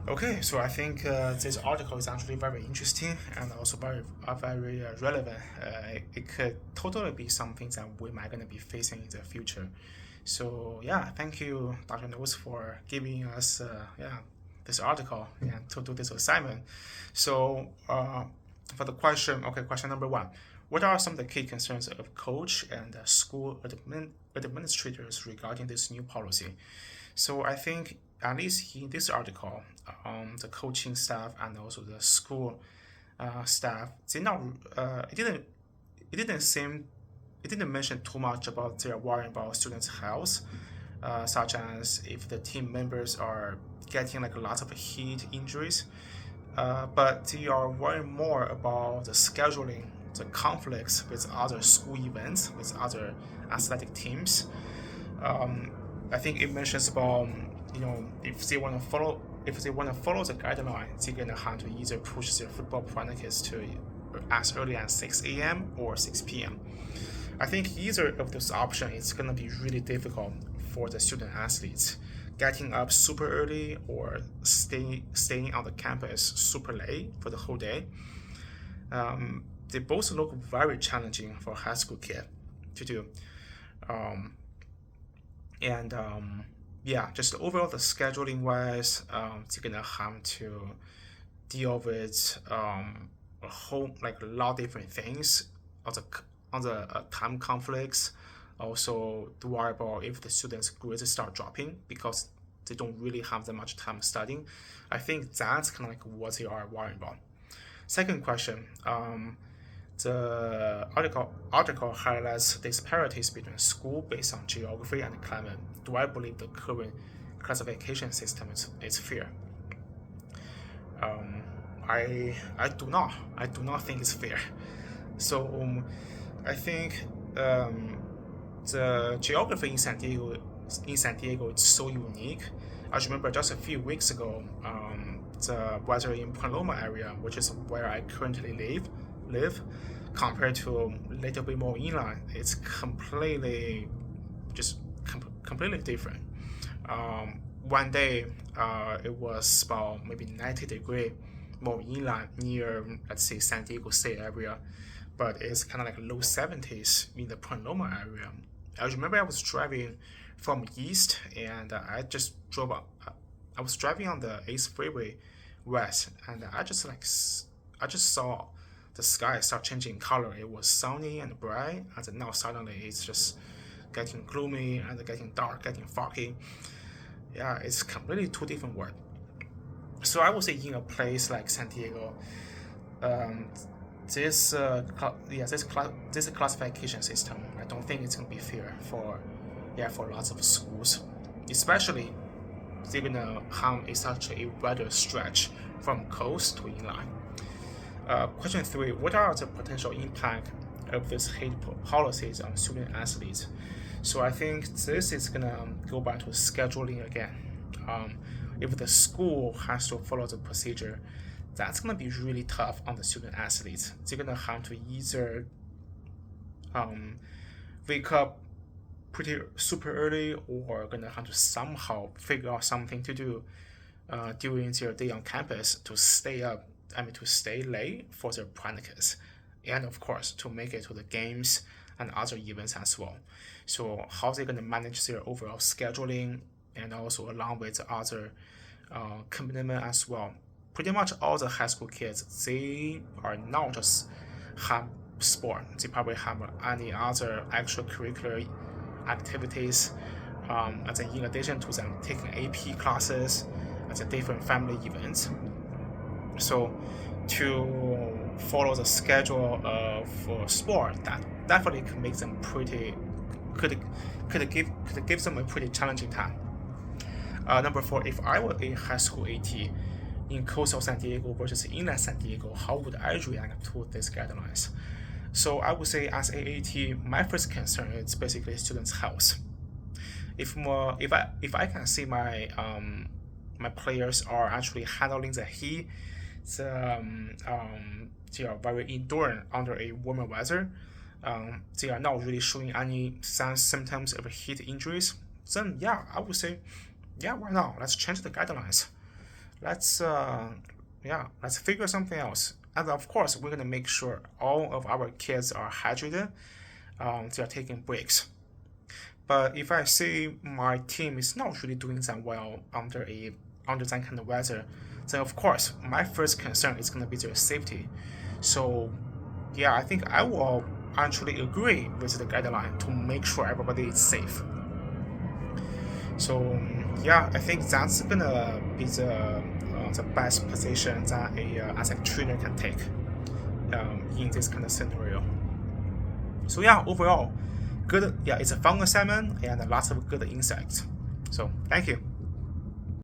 Okay, so I think this article is actually very interesting and also very relevant. It could totally be something that we might gonna be facing in the future. So yeah, thank you, Dr. Notes, for giving us this article and to do this assignment. So for the question, okay, question number one: what are some of the key concerns of coach and school administrators regarding this new policy? So I think at least in this article, the coaching staff and also the school staff, they not it didn't seem it didn't mention too much about their worry about students' health, such as if the team members are getting like lots of heat injuries, but they are worrying more about the scheduling, the conflicts with other school events, with other athletic teams. um, I think it mentions about if they want to follow the guidelines, they're gonna have to either push their football practice to as early as 6 a.m. or 6 p.m. I think either of those options is gonna be really difficult for the student athletes. Getting up super early or staying on the campus super late for the whole day. They both look very challenging for a high school kid to do. Um, and yeah, just overall the scheduling wise, they're gonna have to deal with a whole like a lot of different things on the time conflicts. Also, to worry about if the students' grades start dropping because they don't really have that much time studying. I think that's kind of like what they are worrying about. Second question, the article highlights disparities between school based on geography and climate. Do I believe the current classification system is fair? Um, I do not. I do not think it's fair. So I think the geography in San Diego is so unique. I remember just a few weeks ago, the weather in Paloma area, which is where I currently live, compared to a little bit more inland, it's completely different. One day, it was about maybe 90-degree more inland near, let's say, San Diego State area, but it's kind of like low 70s in the Paloma area. I remember I was driving from east and I just drove up. I was driving on the 8th freeway west and I just saw the sky start changing color. It was sunny and bright, and then now suddenly it's just getting gloomy and getting dark, getting foggy. Yeah, it's completely two different worlds. So I would say in a place like San Diego, um, this classification system, I don't think it's gonna be fair for lots of schools, especially they're gonna have such a wider stretch from coast to inland. Question three: what are the potential impact of these hate policies on student athletes? So I think this is gonna go back to scheduling again. Um, if the school has to follow the procedure, that's gonna be really tough on the student athletes. They're gonna have to either um, wake up pretty super early or gonna have to somehow figure out something to do during their day on campus to stay up. I mean, to stay late for their practice, and of course to make it to the games and other events as well. So how they gonna manage their overall scheduling and also along with the other commitment as well. Pretty much all the high school kids, they are not just have sport. They probably have any other extracurricular activities. And then in addition to them taking AP classes and the different family events. So to follow the schedule of sport, that definitely could make them pretty could could give them a pretty challenging time. Number four, if I were a high school AT in coastal San Diego versus inland San Diego, how would I react to these guidelines? So I would say as AAT, my first concern is basically students' health. If I can see my players are actually handling the heat, they are very endurant under a warmer weather. They are not really showing any signs symptoms of heat injuries. Then yeah, I would say yeah, why not? Let's change the guidelines. let's figure something else. And of course, we're gonna make sure all of our kids are hydrated. They are taking breaks. But if I see my team is not really doing that well under that kind of weather, then of course my first concern is gonna be their safety. So yeah, I think I will actually agree with the guideline to make sure everybody is safe. So yeah, I think that's gonna be the best position that a athletic trainer can take in this kind of scenario. So yeah, overall, good. Yeah, it's a fun assignment and lots of good insights. So thank you.